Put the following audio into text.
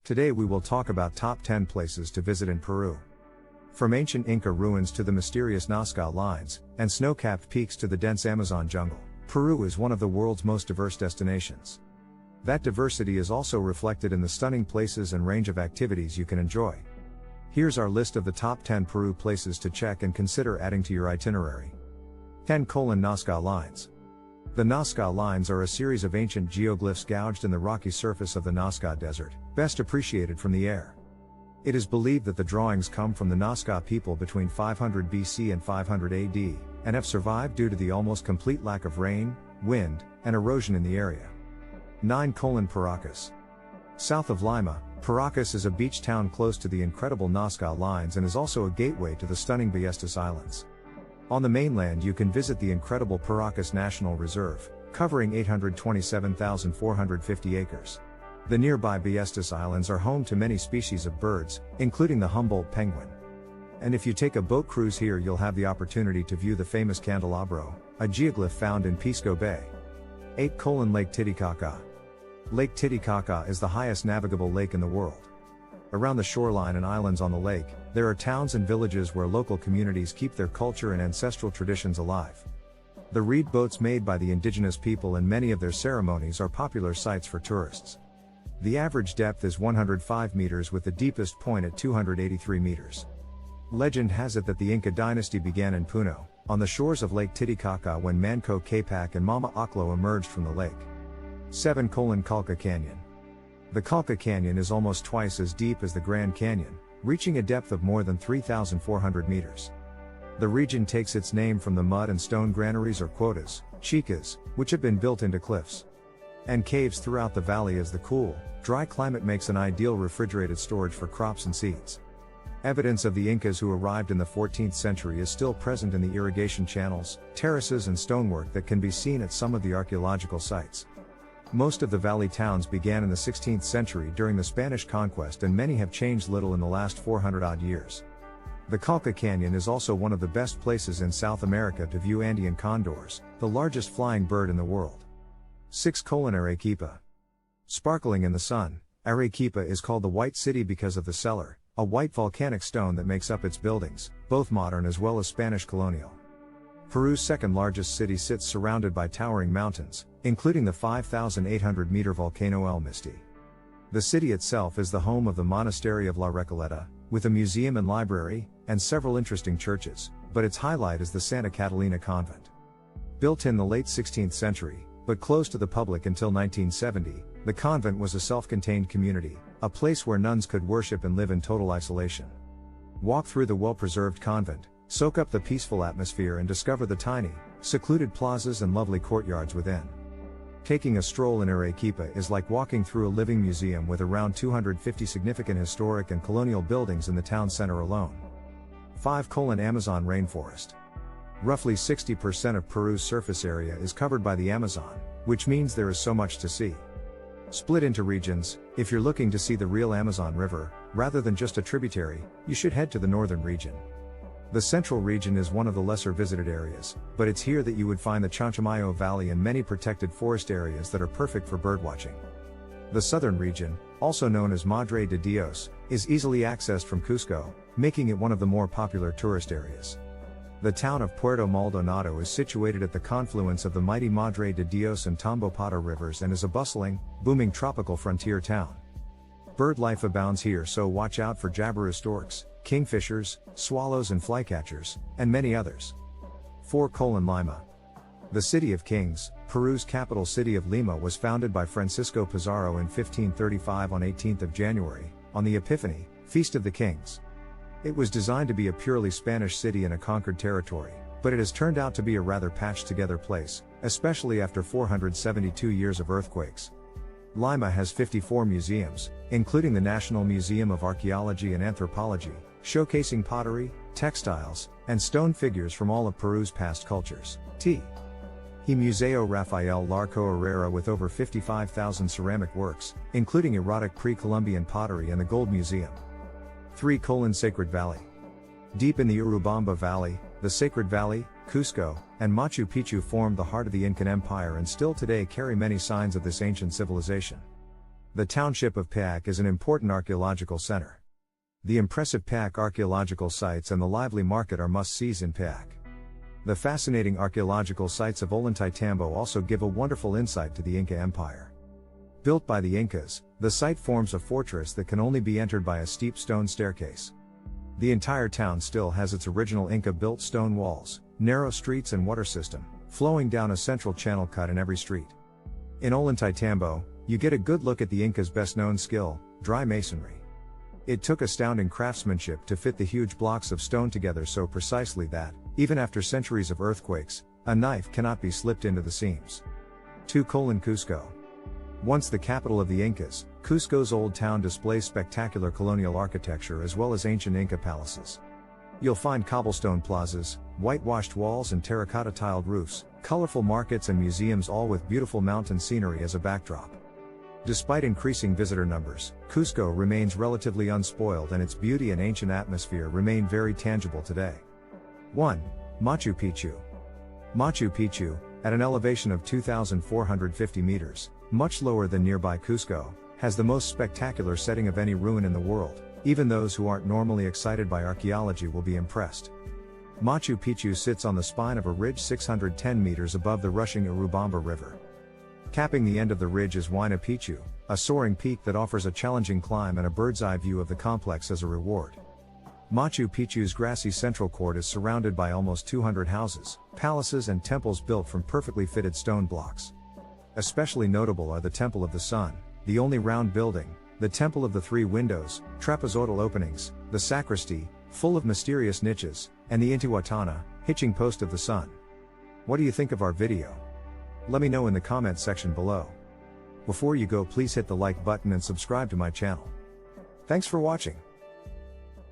Today we will talk about top 10 places to visit in Peru. From ancient Inca ruins to the mysterious Nazca lines, and snow-capped peaks to the dense Amazon jungle, Peru is one of the world's most diverse destinations. That diversity is also reflected in the stunning places and range of activities you can enjoy. Here's our list of the top 10 Peru places to check and consider adding to your itinerary. 10. Nazca lines. The Nazca lines are a series of ancient geoglyphs gouged in the rocky surface of the Nazca Desert, best appreciated from the air. It is believed that the drawings come from the Nazca people between 500 BC and 500 AD, and have survived due to the almost complete lack of rain, wind, and erosion in the area. 9. Paracas. South of Lima, Paracas is a beach town close to the incredible Nazca lines and is also a gateway to the stunning Ballestas Islands. On the mainland you can visit the incredible Paracas National Reserve, covering 827,450 acres. The nearby Ballestas Islands are home to many species of birds, including the Humboldt penguin. And if you take a boat cruise here you'll have the opportunity to view the famous Candelabro, a geoglyph found in Pisco Bay. 8. Lake Titicaca. Lake Titicaca is the highest navigable lake in the world. Around the shoreline and islands on the lake, there are towns and villages where local communities keep their culture and ancestral traditions alive. The reed boats made by the indigenous people and many of their ceremonies are popular sites for tourists. The average depth is 105 meters with the deepest point at 283 meters. Legend has it that the Inca dynasty began in Puno, on the shores of Lake Titicaca when Manco Capac and Mama Oclo emerged from the lake. 7. Colca Canyon. The Colca Canyon is almost twice as deep as the Grand Canyon, reaching a depth of more than 3,400 meters. The region takes its name from the mud and stone granaries or quotas, chicas, which have been built into cliffs and caves throughout the valley as the cool, dry climate makes an ideal refrigerated storage for crops and seeds. Evidence of the Incas who arrived in the 14th century is still present in the irrigation channels, terraces and stonework that can be seen at some of the archeological sites. Most of the valley towns began in the 16th century during the Spanish conquest and many have changed little in the last 400-odd years. The Colca Canyon is also one of the best places in South America to view Andean condors, the largest flying bird in the world. 6. Arequipa. Sparkling in the sun, Arequipa is called the White City because of the cellar, a white volcanic stone that makes up its buildings, both modern as well as Spanish colonial. Peru's second largest city sits surrounded by towering mountains, including the 5,800-meter volcano El Misti. The city itself is the home of the Monastery of La Recoleta, with a museum and library, and several interesting churches, but its highlight is the Santa Catalina Convent. Built in the late 16th century, but closed to the public until 1970, the convent was a self-contained community, a place where nuns could worship and live in total isolation. Walk through the well-preserved convent, soak up the peaceful atmosphere and discover the tiny, secluded plazas and lovely courtyards within. Taking a stroll in Arequipa is like walking through a living museum with around 250 significant historic and colonial buildings in the town center alone. 5. Amazon rainforest. Roughly 60% of Peru's surface area is covered by the Amazon, which means there is so much to see. Split into regions, if you're looking to see the real Amazon River, rather than just a tributary, you should head to the northern region. The central region is one of the lesser visited areas, but it's here that you would find the Chanchamayo Valley and many protected forest areas that are perfect for birdwatching. The southern region, also known as Madre de Dios, is easily accessed from Cusco, making it one of the more popular tourist areas. The town of Puerto Maldonado is situated at the confluence of the mighty Madre de Dios and Tambopata rivers and is a bustling, booming tropical frontier town. Bird life abounds here, so watch out for jabiru storks, kingfishers, swallows and flycatchers, and many others. 4. Lima. The City of Kings, Peru's capital city of Lima was founded by Francisco Pizarro in 1535 on 18th of January, on the Epiphany, Feast of the Kings. It was designed to be a purely Spanish city in a conquered territory, but it has turned out to be a rather patched-together place, especially after 472 years of earthquakes. Lima has 54 museums, including the National Museum of Archaeology and Anthropology, showcasing pottery, textiles, and stone figures from all of Peru's past cultures. Museo Rafael Larco Herrera with over 55,000 ceramic works, including erotic pre-Columbian pottery and the Gold Museum. 3. Sacred Valley. Deep in the Urubamba Valley, the Sacred Valley, Cusco, and Machu Picchu formed the heart of the Incan Empire and still today carry many signs of this ancient civilization. The township of Payac is an important archaeological center. The impressive Payac archaeological sites and the lively market are must-sees in Payac. The fascinating archaeological sites of Ollantaytambo also give a wonderful insight to the Inca Empire. Built by the Incas, the site forms a fortress that can only be entered by a steep stone staircase. The entire town still has its original Inca-built stone walls, narrow streets and water system, flowing down a central channel cut in every street. In Ollantaytambo, you get a good look at the Incas' best-known skill, dry masonry. It took astounding craftsmanship to fit the huge blocks of stone together so precisely that, even after centuries of earthquakes, a knife cannot be slipped into the seams. 2. Cusco. Once the capital of the Incas, Cusco's old town displays spectacular colonial architecture as well as ancient Inca palaces. You'll find cobblestone plazas, whitewashed walls and terracotta-tiled roofs, colorful markets and museums, all with beautiful mountain scenery as a backdrop. Despite increasing visitor numbers, Cusco remains relatively unspoiled and its beauty and ancient atmosphere remain very tangible today. 1. Machu Picchu. Machu Picchu, at an elevation of 2,450 meters, much lower than nearby Cusco, has the most spectacular setting of any ruin in the world. Even those who aren't normally excited by archaeology will be impressed. Machu Picchu sits on the spine of a ridge 610 meters above the rushing Urubamba River. Capping the end of the ridge is Huayna Picchu, a soaring peak that offers a challenging climb and a bird's-eye view of the complex as a reward. Machu Picchu's grassy central court is surrounded by almost 200 houses, palaces and temples built from perfectly fitted stone blocks. Especially notable are the Temple of the Sun, the only round building, the Temple of the Three Windows, trapezoidal openings, the sacristy, full of mysterious niches, and the Intihuatana, hitching post of the sun. What do you think of our video? Let me know in the comments section below. Before you go, please hit the like button and subscribe to my channel. Thanks for watching.